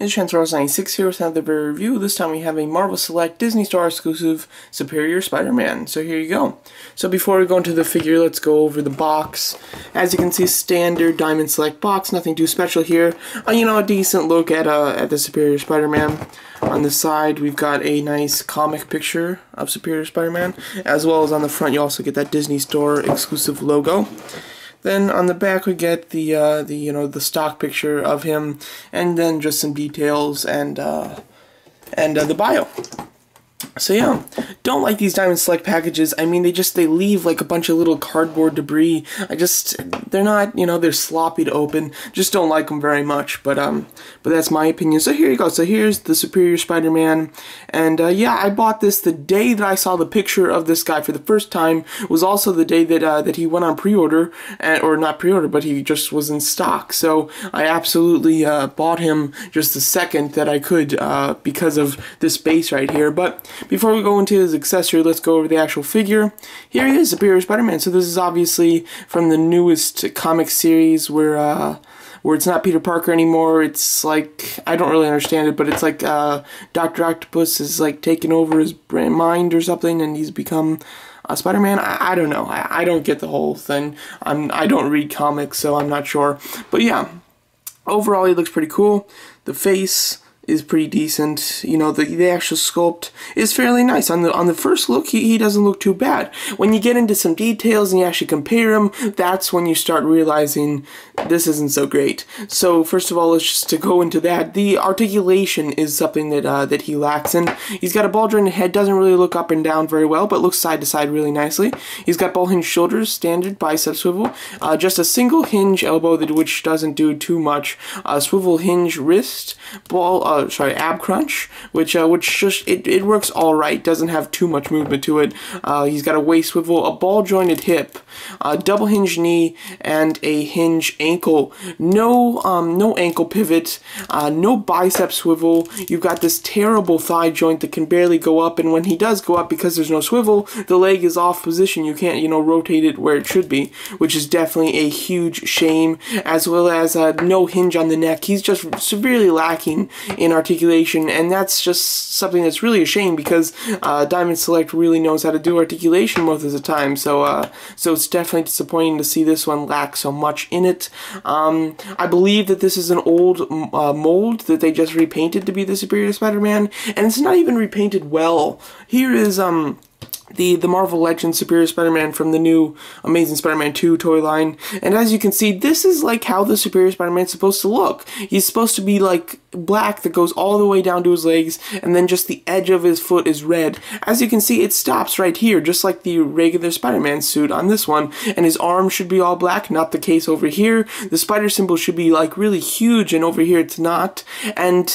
It's Sinister Six here with another review. This time we have a Marvel Select Disney Star exclusive Superior Spider-Man. So here you go. So before we go into the figure, let's go over the box. As you can see, standard Diamond Select box, nothing too special here. A decent look at the Superior Spider-Man. On the side, we've got a nice comic picture of Superior Spider-Man, as well as on the front you also get that Disney Store exclusive logo. Then on the back we get the stock picture of him, and then just some details and the bio. So yeah, don't like these Diamond Select packages. I mean, they leave like a bunch of little cardboard debris. They're not, they're sloppy to open. Just don't like them very much, but that's my opinion. So here you go. So here's the Superior Spider-Man, and yeah, I bought this the day that I saw the picture of this guy for the first time. It was also the day that he went on pre-order, or not pre-order, but he just was in stock. So I absolutely bought him just the second that I could because of this base right here. But before we go into his accessory, let's go over the actual figure. Here he is, Superior Spider-Man. So this is obviously from the newest comic series where it's not Peter Parker anymore. It's like, I don't really understand it, but it's like Dr. Octopus is like taking over his mind or something, and he's become Spider-Man. I don't know. I don't get the whole thing. I don't read comics, so I'm not sure. But yeah, overall he looks pretty cool. The face is pretty decent. The actual sculpt is fairly nice. On the first look, he doesn't look too bad. When you get into some details and you actually compare him, that's when you start realizing this isn't so great. So first of all, let's just to go into that. The articulation is something that he lacks in. He's got a ball jointed head, doesn't really look up and down very well, but looks side to side really nicely. He's got ball hinge shoulders, standard bicep swivel, just a single hinge elbow which doesn't do too much. Swivel hinge wrist, ab crunch, which just it works all right. Doesn't have too much movement to it. He's got a waist swivel, a ball jointed hip, double hinge knee, and a hinge ankle. No ankle pivot, no bicep swivel. You've got this terrible thigh joint that can barely go up, and when he does go up, because there's no swivel, the leg is off position. You can't rotate it where it should be, which is definitely a huge shame. As well as no hinge on the neck. He's just severely lacking in articulation, and that's just something that's really a shame, because Diamond Select really knows how to do articulation most of the time. So it's definitely disappointing to see this one lack so much in it. I believe that this is an old mold that they just repainted to be the Superior Spider-Man, and it's not even repainted well. Here is the Marvel Legends Superior Spider-Man from the new Amazing Spider-Man 2 toy line. And as you can see, this is like how the Superior Spider-Man is supposed to look. He's supposed to be like black that goes all the way down to his legs, and then just the edge of his foot is red. As you can see, it stops right here, just like the regular Spider-Man suit on this one. And his arm should be all black, not the case over here. The spider symbol should be like really huge, and over here it's not. And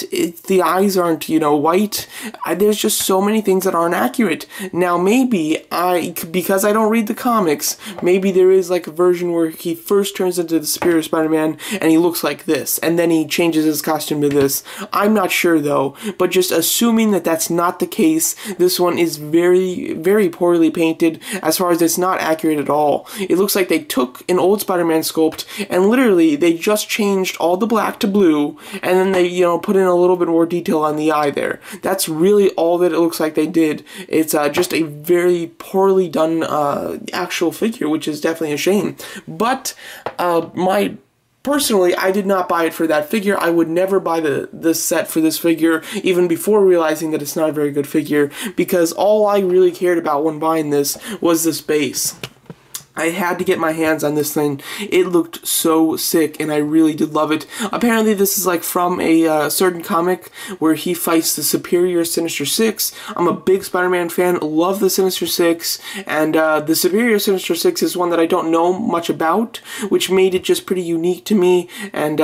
the eyes aren't, white. There's just so many things that aren't accurate. Now maybe because I don't read the comics, maybe there is like a version where he first turns into the Superior Spider-Man and he looks like this, and then he changes his costume to this. I'm not sure though, but just assuming that that's not the case, this one is very, very poorly painted as far as it's not accurate at all. It looks like they took an old Spider-Man sculpt and literally they just changed all the black to blue, and then they, put in a little bit more detail on the eye there. That's really all that it looks like they did. It's just a very poorly done actual figure, which is definitely a shame. But personally, I did not buy it for that figure. I would never buy the set for this figure, even before realizing that it's not a very good figure, because all I really cared about when buying this was this base. I had to get my hands on this thing. It looked so sick, and I really did love it. Apparently, this is like from a certain comic where he fights the superior Sinister Six. I'm a big Spider-Man fan, love the Sinister Six, and the superior Sinister Six is one that I don't know much about, which made it just pretty unique to me, and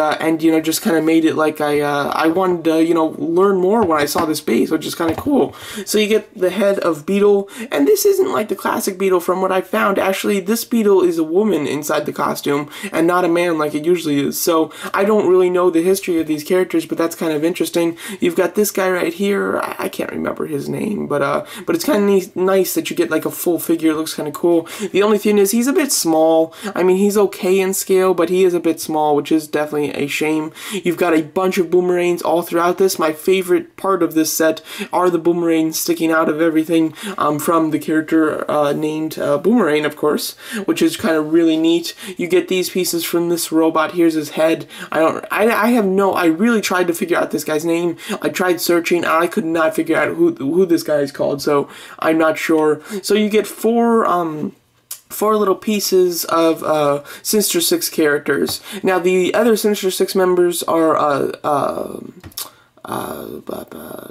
just kind of made it like I wanted to, learn more when I saw this base, which is kind of cool. So you get the head of Beetle, and this isn't like the classic Beetle from what I found. Actually, this this Beetle is a woman inside the costume and not a man like it usually is. So I don't really know the history of these characters, but that's kind of interesting. You've got this guy right here. I can't remember his name, but it's kind of nice that you get like a full figure. It looks kind of cool. The only thing is he's a bit small. I mean, he's okay in scale, but he is a bit small, which is definitely a shame. You've got a bunch of boomerangs all throughout this. My favorite part of this set are the boomerangs sticking out of everything from the character named Boomerang, of course, which is kind of really neat. You get these pieces from this robot. Here's his head. I really tried to figure out this guy's name. I tried searching, and I could not figure out who this guy is called, so I'm not sure. So you get four little pieces of Sinister Six characters. Now, the other Sinister Six members are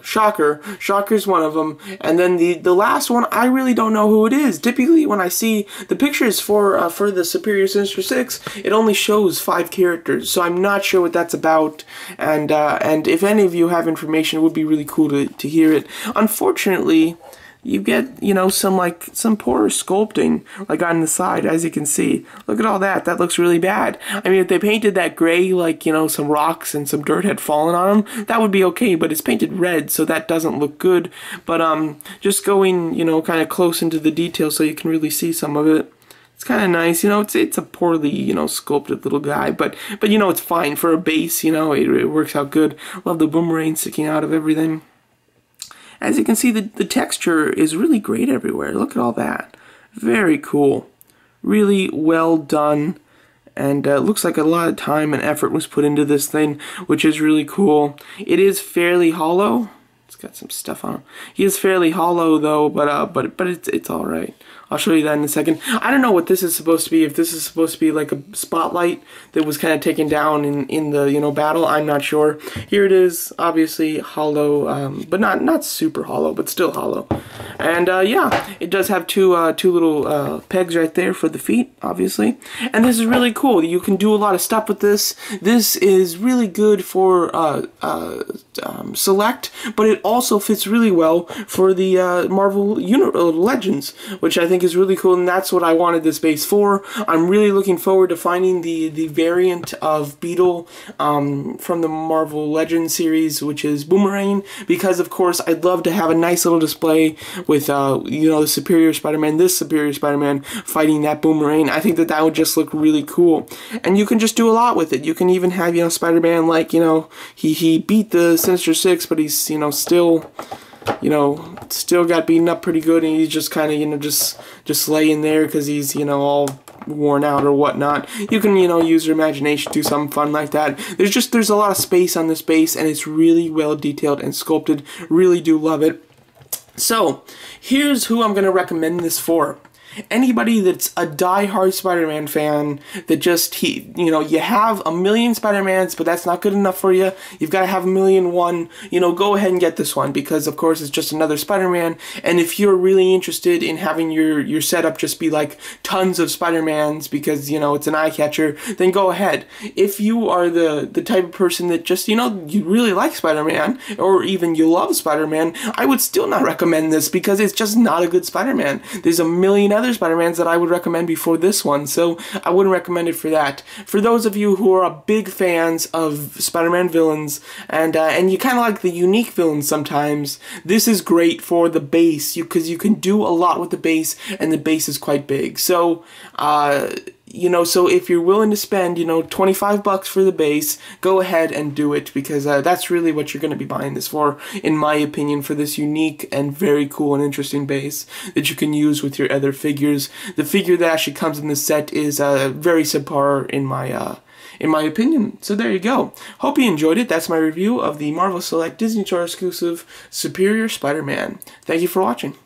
Shocker. Shocker's one of them, and then the last one, I really don't know who it is. Typically, when I see the pictures for the Superior Sinister Six, it only shows 5 characters, so I'm not sure what that's about. And if any of you have information, it would be really cool to hear it. Unfortunately, you get, you know, some poor sculpting, like on the side, as you can see. Look at all that. That looks really bad. I mean, if they painted that gray, like, you know, some rocks and some dirt had fallen on them, that would be okay, but it's painted red, so that doesn't look good. But just going, you know, kind of close into the detail so you can really see some of it. It's kind of nice, you know. It's a poorly, you know, sculpted little guy, but you know, it's fine for a base. You know, it works out good. Love the boomerang sticking out of everything. As you can see, the texture is really great everywhere. Look at all that. Very cool. Really well done. And looks like a lot of time and effort was put into this thing, which is really cool. It is fairly hollow. It's got some stuff on it. He is fairly hollow though, but it's all right. I'll show you that in a second. I don't know what this is supposed to be. If this is supposed to be like a spotlight that was kind of taken down in the, you know, battle, I'm not sure. Here it is, obviously hollow, but not super hollow, but still hollow. And yeah, it does have two little pegs right there for the feet, obviously. And this is really cool. You can do a lot of stuff with this. This is really good for Select, but it also fits really well for the Marvel Legends, which I think is really cool, and that's what I wanted this base for. I'm really looking forward to finding the variant of Beetle from the Marvel Legends series, which is Boomerang, because of course I'd love to have a nice little display with you know, the Superior Spider-Man, this Superior Spider-Man fighting that Boomerang. I think that would just look really cool, and you can just do a lot with it. You can even have, you know, Spider-Man, like, you know, he beat the Sinister Six, but he's, you know, still got beaten up pretty good, and he's just kind of, you know, just laying there because he's, you know, all worn out or whatnot. You can, you know, use your imagination, do something fun like that. There's a lot of space on this base, and it's really well detailed and sculpted. Really do love it. So here's who I'm going to recommend this for. Anybody that's a die-hard Spider-Man fan, that just, you know, you have a million Spider-Mans, but that's not good enough for you. You've got to have 1,000,001. You know, go ahead and get this one, because of course it's just another Spider-Man. And if you're really interested in having your setup just be like tons of Spider-Mans because, you know, it's an eye-catcher, then go ahead. If you are the type of person that just, you know, you really like Spider-Man, or even you love Spider-Man, I would still not recommend this because it's just not a good Spider-Man. There's a million other Spider-Mans that I would recommend before this one, so I wouldn't recommend it for that. For those of you who are big fans of Spider-Man villains, and you kind of like the unique villains sometimes, this is great for the base, because you can do a lot with the base, and the base is quite big. So, you know, so if you're willing to spend, you know, $25 for the base, go ahead and do it, because that's really what you're going to be buying this for, in my opinion, for this unique and very cool and interesting base that you can use with your other figures. The figure that actually comes in this set is very subpar in my opinion. So there you go. Hope you enjoyed it. That's my review of the Marvel Select Disney Store exclusive Superior Spider-Man. Thank you for watching.